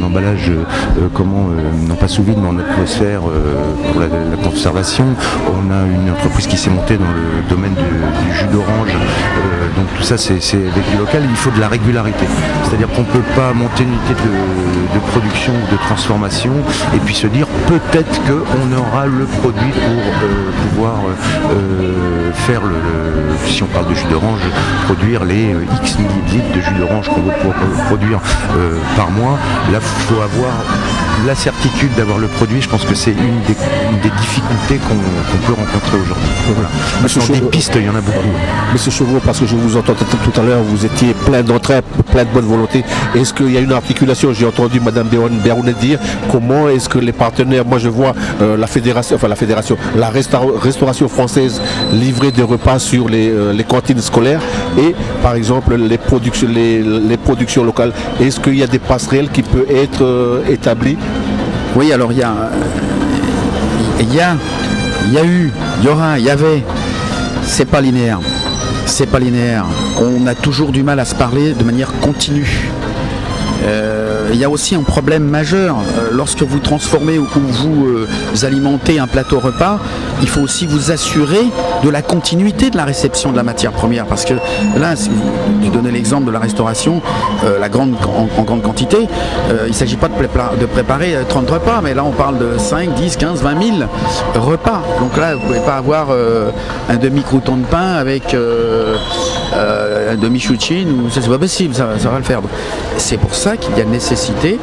emballage non pas sous vide mais en atmosphère pour la conservation. On a une entreprise qui s'est montée dans le domaine du jus d'orange. Donc tout ça c'est avec du local. Il faut de la régularité. C'est-à-dire qu'on ne peut pas monter une unité de production ou de transformation et puis se dire peut-être qu'on aura le produit pour pouvoir faire si on parle de jus d'orange, produire les X millilitres de jus d'orange qu'on veut pouvoir produire par mois. Là, il faut avoir la certitude d'avoir le produit. Je pense que c'est une des difficultés qu'on peut rencontrer aujourd'hui. Voilà. Maintenant, des pistes, il y en a beaucoup. Monsieur Chevreau, parce que je vous entendais tout à l'heure, vous étiez plein d'entrain, plein de bonne volonté. Est-ce qu'il y a une articulation? J'ai entendu Madame Bérounet dire comment est-ce que les partenaires, moi je vois la restauration française livrer des repas sur les cantines scolaires et par exemple les productions locales. Est-ce qu'il y a des passerelles qui peuvent être établies? Oui, alors il y avait. C'est pas linéaire. C'est pas linéaire. On a toujours du mal à se parler de manière continue. Il y a aussi un problème majeur. Lorsque vous transformez ou vous alimentez un plateau repas, il faut aussi vous assurer de la continuité de la réception de la matière première. Parce que là, si vous donnez l'exemple de la restauration, en grande quantité, il ne s'agit pas de préparer 30 repas, mais là on parle de 5, 10, 15, 20 000 repas. Donc là, vous ne pouvez pas avoir un demi-crouton de pain avec un demi-chouchine, ça c'est pas possible, ça va le faire. C'est pour ça qu'il y a nécessité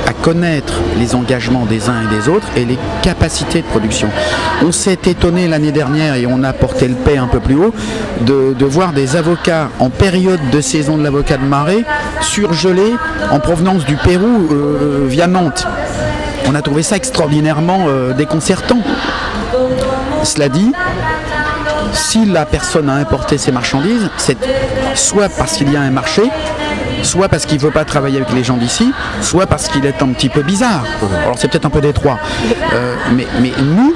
à connaître les engagements des uns et des autres et les capacités de production. On s'est étonné l'année dernière et on a porté le paix un peu plus haut de voir des avocats en période de saison de l'avocat de marée surgelés en provenance du Pérou via Nantes. On a trouvé ça extraordinairement déconcertant. Cela dit, si la personne a importé ses marchandises, c'est soit parce qu'il y a un marché, soit parce qu'il ne veut pas travailler avec les gens d'ici, soit parce qu'il est un petit peu bizarre. Alors c'est peut-être un peu des trois. Mais nous,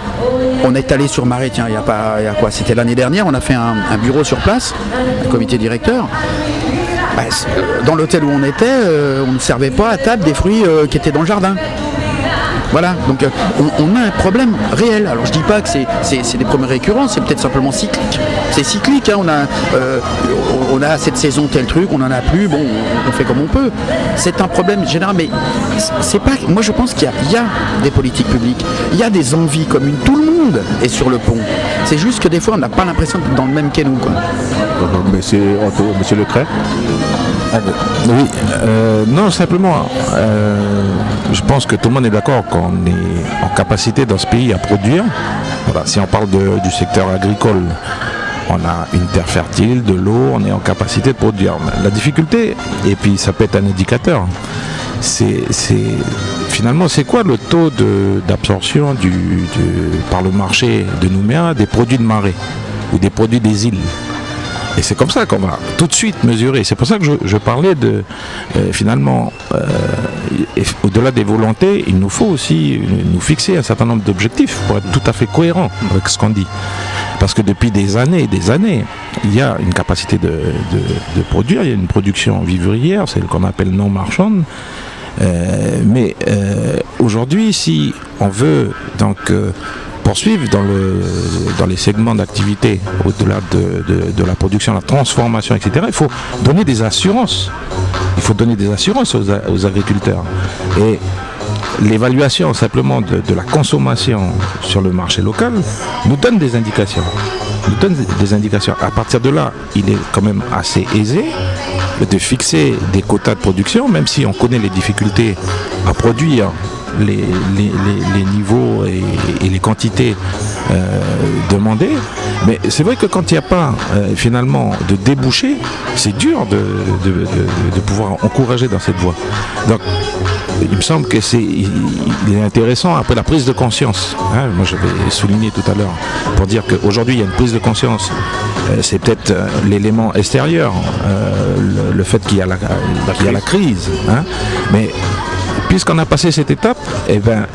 on est allé sur Marais, tiens, il y a quoi? C'était l'année dernière, on a fait un bureau sur place, un comité directeur. Dans l'hôtel où on était, on ne servait pas à table des fruits qui étaient dans le jardin. Voilà, donc on a un problème réel. Alors je dis pas que c'est des problèmes récurrents, c'est peut-être simplement cyclique. C'est cyclique, hein. On a cette saison tel truc, on n'en a plus, bon, on fait comme on peut. C'est un problème général, mais c'est pas. Moi je pense qu'il y a des politiques publiques, il y a des envies communes, tout le monde est sur le pont. C'est juste que des fois on n'a pas l'impression d'être dans le même qu'est nous, quoi. Monsieur Lecret. Oui, non, simplement, je pense que tout le monde est d'accord qu'on est en capacité dans ce pays à produire. Voilà, si on parle du secteur agricole, on a une terre fertile, de l'eau, on est en capacité de produire. La difficulté, et puis ça peut être un indicateur, finalement c'est quoi le taux d'absorption par le marché de Nouméa des produits de marée ou des produits des îles? Et c'est comme ça qu'on va tout de suite mesurer. C'est pour ça que je parlais de, finalement, au-delà des volontés, il nous faut aussi nous fixer un certain nombre d'objectifs pour être tout à fait cohérent avec ce qu'on dit. Parce que depuis des années, il y a une capacité de produire, il y a une production vivrière, celle qu'on appelle non marchande. Mais aujourd'hui, si on veut donc poursuivre dans les segments d'activité au-delà de la production, la transformation, etc., il faut donner des assurances. Il faut donner des assurances aux agriculteurs. Et l'évaluation simplement de la consommation sur le marché local nous donne des indications. À partir de là, il est quand même assez aisé de fixer des quotas de production, même si on connaît les difficultés à produire les niveaux et les quantités demandées. Mais c'est vrai que quand il n'y a pas finalement de débouché, c'est dur de pouvoir encourager dans cette voie. Donc il me semble que il est intéressant après la prise de conscience. Hein, moi j'avais souligné tout à l'heure pour dire qu'aujourd'hui il y a une prise de conscience. C'est peut-être l'élément extérieur, le fait qu'il y a la crise. Hein, mais puisqu'on a passé cette étape, eh ben,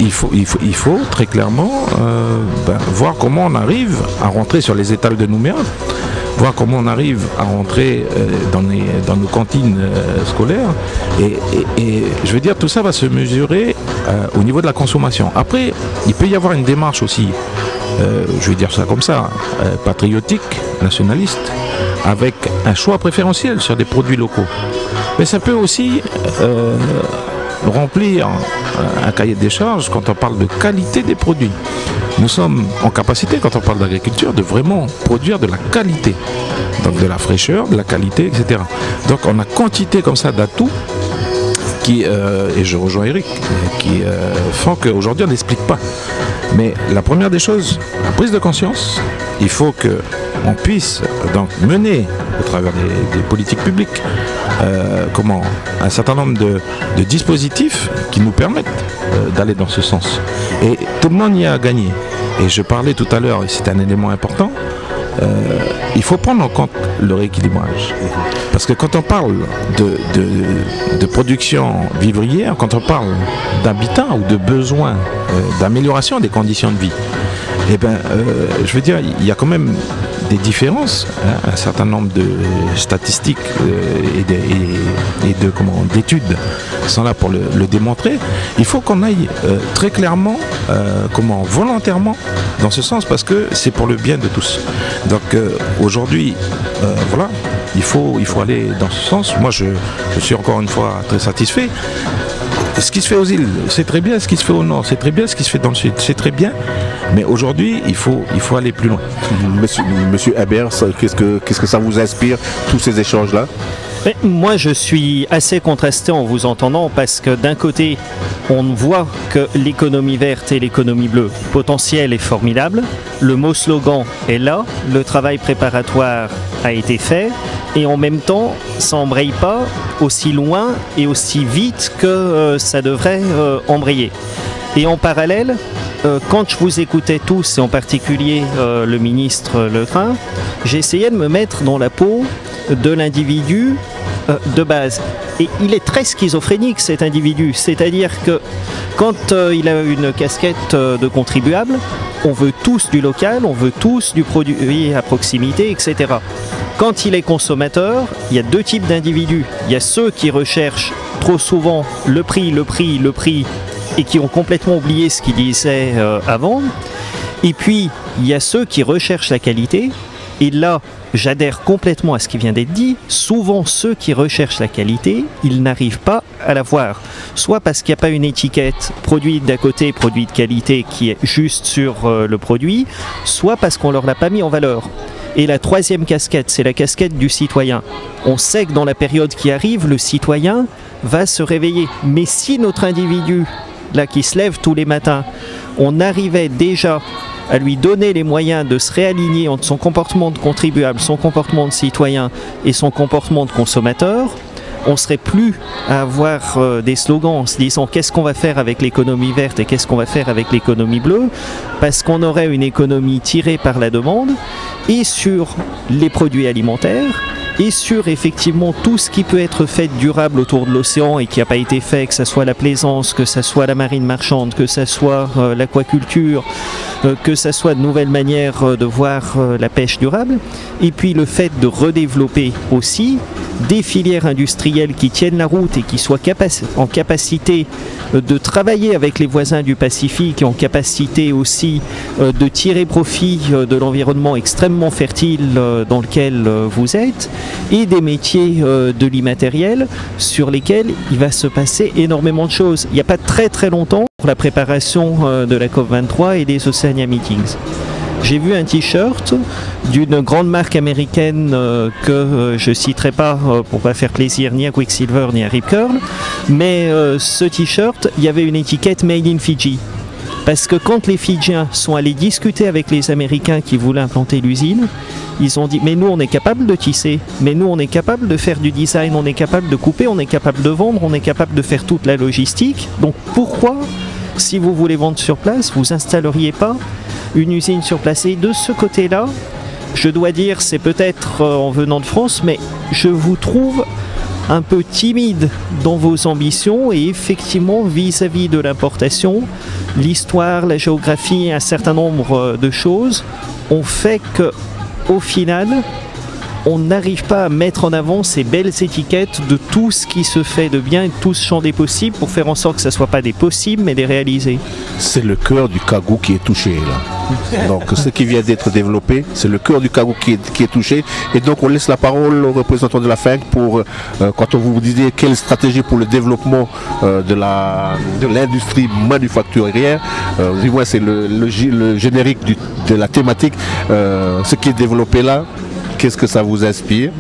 il faut très clairement voir comment on arrive à rentrer sur les étals de Nouméa voir comment on arrive à rentrer dans nos cantines scolaires. Et je veux dire, tout ça va se mesurer au niveau de la consommation. Après, il peut y avoir une démarche aussi, je vais dire ça comme ça, patriotique, nationaliste, avec un choix préférentiel sur des produits locaux. Mais ça peut aussi remplir un cahier des charges quand on parle de qualité des produits. Nous sommes en capacité, quand on parle d'agriculture, de vraiment produire de la qualité. Donc de la fraîcheur, de la qualité, etc. Donc on a quantité comme ça d'atouts qui, et je rejoins Eric, qui font qu'aujourd'hui on n'explique pas. Mais la première des choses, la prise de conscience, il faut qu'on puisse donc mener au travers des politiques publiques un certain nombre de dispositifs qui nous permettent d'aller dans ce sens. Et tout le monde y a gagné. Et je parlais tout à l'heure, et c'est un élément important, il faut prendre en compte le rééquilibrage. Parce que quand on parle de production vivrière, quand on parle d'habitat ou de besoin d'amélioration des conditions de vie, eh ben, je veux dire, il y a quand même des différences, hein, un certain nombre de statistiques d'études sont là pour le démontrer. Il faut qu'on aille très clairement, volontairement dans ce sens, parce que c'est pour le bien de tous. Donc aujourd'hui, voilà, il faut aller dans ce sens. Moi, je suis encore une fois très satisfait. Ce qui se fait aux îles, c'est très bien. Ce qui se fait au nord, c'est très bien. Ce qui se fait dans le sud, c'est très bien. Mais aujourd'hui, il faut aller plus loin. Monsieur Hébert, qu'est-ce que ça vous inspire, tous ces échanges-là? Moi, je suis assez contrasté en vous entendant, parce que d'un côté, on voit que l'économie verte et l'économie bleue, le potentiel est formidable. Le mot slogan est là, le travail préparatoire a été fait, et en même temps, ça n'embraye pas aussi loin et aussi vite que ça devrait embrayer. Et en parallèle, quand je vous écoutais tous, et en particulier le ministre Legrain, j'essayais de me mettre dans la peau de l'individu de base. Et il est très schizophrénique, cet individu. C'est-à-dire que quand il a une casquette de contribuable, on veut tous du local, on veut tous du produit à proximité, etc. Quand il est consommateur, il y a deux types d'individus. Il y a ceux qui recherchent trop souvent le prix, et qui ont complètement oublié ce qu'ils disaient avant. Et puis, il y a ceux qui recherchent la qualité. Et là, j'adhère complètement à ce qui vient d'être dit. Souvent, ceux qui recherchent la qualité, ils n'arrivent pas à la voir. Soit parce qu'il n'y a pas une étiquette produit d'à côté, produit de qualité, qui est juste sur le produit, soit parce qu'on ne leur l'a pas mis en valeur. Et la troisième casquette, c'est la casquette du citoyen. On sait que dans la période qui arrive, le citoyen va se réveiller. Mais si notre individu, là, qui se lève tous les matins, on arrivait déjà à lui donner les moyens de se réaligner entre son comportement de contribuable, son comportement de citoyen et son comportement de consommateur, on ne serait plus à avoir des slogans en se disant qu'est-ce qu'on va faire avec l'économie verte et qu'est-ce qu'on va faire avec l'économie bleue, parce qu'on aurait une économie tirée par la demande et sur les produits alimentaires et sur effectivement tout ce qui peut être fait durable autour de l'océan et qui n'a pas été fait, que ce soit la plaisance, que ce soit la marine marchande, que ce soit l'aquaculture, que ce soit de nouvelles manières de voir la pêche durable, et puis le fait de redévelopper aussi des filières industrielles qui tiennent la route et qui soient en capacité de travailler avec les voisins du Pacifique et en capacité aussi de tirer profit de l'environnement extrêmement fertile dans lequel vous êtes, et des métiers de l'immatériel sur lesquels il va se passer énormément de choses. Il n'y a pas très très longtemps, pour la préparation de la COP23 et des Oceania Meetings, j'ai vu un t-shirt d'une grande marque américaine que je ne citerai pas pour ne pas faire plaisir ni à Quicksilver ni à Rip Curl, mais ce t-shirt, il y avait une étiquette Made in Fiji. Parce que quand les Fidjiens sont allés discuter avec les Américains qui voulaient implanter l'usine, ils ont dit mais nous on est capable de tisser, mais nous on est capable de faire du design, on est capable de couper, on est capable de vendre, on est capable de faire toute la logistique. Donc pourquoi, si vous voulez vendre sur place, vous installeriez pas une usine sur place? Et de ce côté-là, je dois dire, c'est peut-être en venant de France, mais je vous trouve un peu timide dans vos ambitions, et effectivement vis-à-vis de l'importation, l'histoire, la géographie, un certain nombre de choses ont fait que au final on n'arrive pas à mettre en avant ces belles étiquettes de tout ce qui se fait de bien et de tout ce champ des possibles pour faire en sorte que ce ne soit pas des possibles mais des réalisés. C'est le cœur du Kagou qui est touché là. Donc ce qui vient d'être développé, c'est le cœur du Kagou qui est touché. Et donc on laisse la parole aux représentants de la FINC pour, quand on vous disait quelle stratégie pour le développement de l'industrie manufacturière, du moins c'est le générique de la thématique, ce qui est développé là, qu'est-ce que ça vous inspire?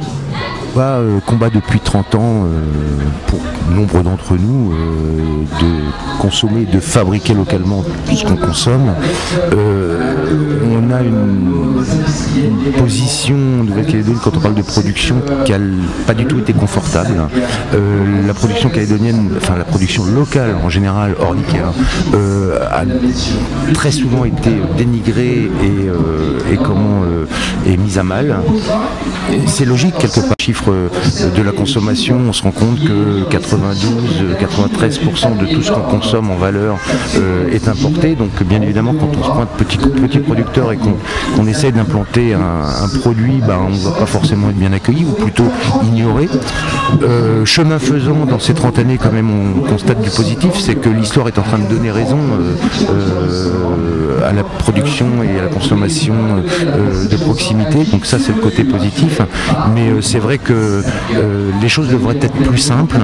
Combat depuis 30 ans pour nombre d'entre nous de consommer, de fabriquer localement tout ce qu'on consomme. On a une position en Nouvelle-Calédonie quand on parle de production qui n'a pas du tout été confortable. La production calédonienne, enfin la production locale en général, hors l'IKEA, a très souvent été dénigrée et mise à mal. C'est logique quelque part. Chiffre de la consommation, on se rend compte que 92-93% de tout ce qu'on consomme en valeur est importé. Donc bien évidemment, quand on se pointe petit producteur et qu'on essaie d'implanter un produit, on ne va pas forcément être bien accueilli, ou plutôt ignoré. Chemin faisant, dans ces 30 années, quand même, on constate du positif, c'est que l'histoire est en train de donner raison à la production et à la consommation de proximité. Donc ça, c'est le côté positif. Mais c'est vrai que les choses devraient être plus simples.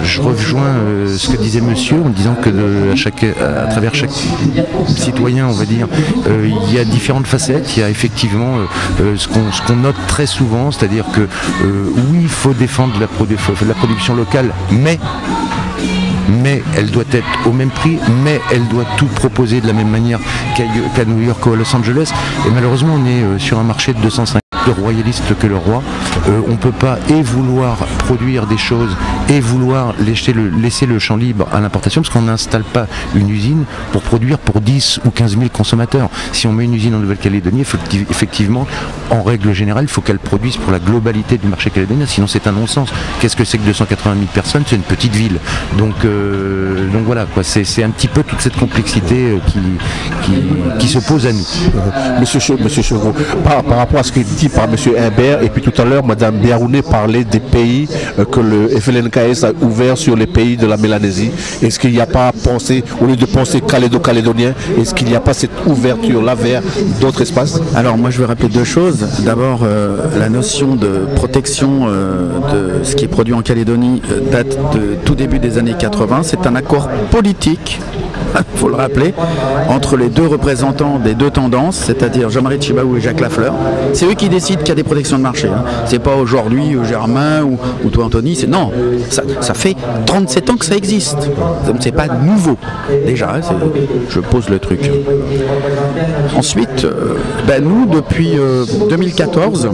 Je rejoins ce que disait monsieur en disant que à travers chaque citoyen, on va dire, il y a différentes facettes. Il y a effectivement ce qu'on note très souvent, c'est-à-dire que oui, il faut défendre la production locale, mais elle doit être au même prix, mais elle doit tout proposer de la même manière qu'à New York ou à Los Angeles. Et malheureusement, on est sur un marché de 250 royaliste que le roi. On ne peut pas vouloir produire des choses et vouloir laisser le champ libre à l'importation, parce qu'on n'installe pas une usine pour produire pour 10 ou 15 000 consommateurs. Si on met une usine en Nouvelle-Calédonie, effectivement, en règle générale, il faut qu'elle produise pour la globalité du marché calédonien, sinon c'est un non-sens. Qu'est-ce que c'est que 280 000 personnes? C'est une petite ville. Donc voilà, quoi. C'est un petit peu toute cette complexité qui se pose à nous. Monsieur Chevreau, par rapport à ce qui est dit par monsieur Imbert, et puis tout à l'heure, madame Biarounet parlait des pays que le FLNKS a ouvert sur les pays de la Mélanésie. Est-ce qu'il n'y a pas à penser, au lieu de penser calédo-calédonien, est-ce qu'il n'y a pas cette ouverture-là vers d'autres espaces? Alors moi je vais rappeler deux choses. D'abord, la notion de protection de ce qui est produit en Calédonie date de tout début des années 80. C'est un accord politique, il faut le rappeler, entre les deux représentants des deux tendances, c'est-à-dire Jean-Marie Tchibaou et Jacques Lafleur. C'est eux qui décident qu'il y a des protections de marché. C'est pas aujourd'hui Germain ou toi Anthony. Non, ça fait 37 ans que ça existe. Donc c'est pas nouveau. Déjà, je pose le truc. Ensuite, nous depuis 2014,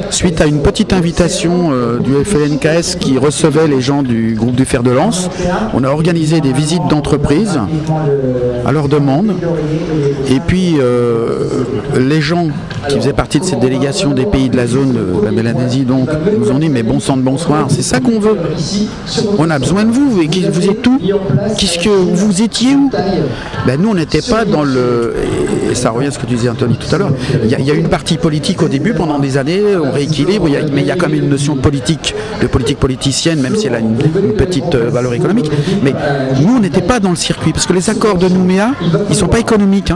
suite à une petite invitation du FLNKS qui recevait les gens du groupe du Fer de Lance, on a organisé des visites d'entreprise à leur demande. Et puis les gens qui faisaient partie de cette délégation des pays de la zone de la Mélanésie donc nous ont dit mais bon sang de bonsoir, c'est ça qu'on veut. On a besoin de vous. Et vous êtes où? Qu'est-ce que vous étiez où? Nous on n'était pas dans le. Et ça revient à ce que tu disais Anthony tout à l'heure. Il y a une partie politique au début, pendant des années, on rééquilibre, mais il y a quand même une notion de politique politicienne, même si elle a une petite valeur économique. Mais nous on n'était pas dans le circuit, parce que les accords de Nouméa, ils sont pas économiques.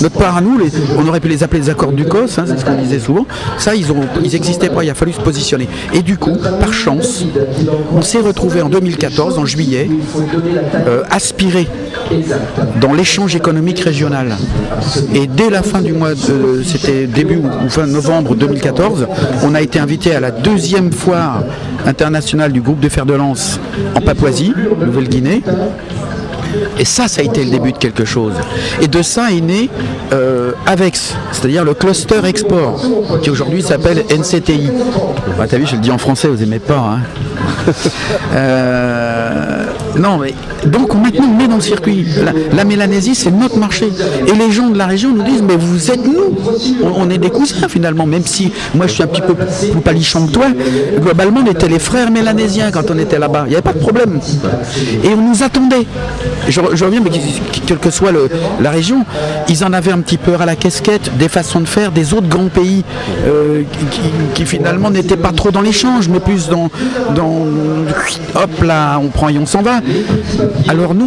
Notre part à nous, on aurait pu les appeler les accords du COS, c'est ce qu'on disait souvent. Ça, ils existaient pas, il a fallu se positionner. Et du coup, par chance, on s'est retrouvé en 2014, en juillet, aspiré dans l'échange économique régional. Et dès la fin du mois, c'était début ou fin novembre 2014, on a été invité à la deuxième foire internationale du groupe de Fer de Lance en Papouasie, Nouvelle-Guinée. Et ça a été le début de quelque chose. Et de ça est né AVEX, c'est-à-dire le cluster export, qui aujourd'hui s'appelle NCTI. T'as vu, je le dis en français, vous n'aimez pas. Non, mais donc maintenant on met dans le circuit. La Mélanésie, c'est notre marché. Et les gens de la région nous disent, mais vous êtes nous. On est des cousins finalement, même si moi je suis un petit peu plus palichon que toi. Globalement, on était les frères mélanésiens quand on était là-bas. Il n'y avait pas de problème. Et on nous attendait. Je reviens, mais quelle que soit la région, ils en avaient un petit peu à la casquette des façons de faire des autres grands pays qui finalement n'étaient pas trop dans l'échange, mais plus dans hop là, on prend et on s'en va. Alors nous,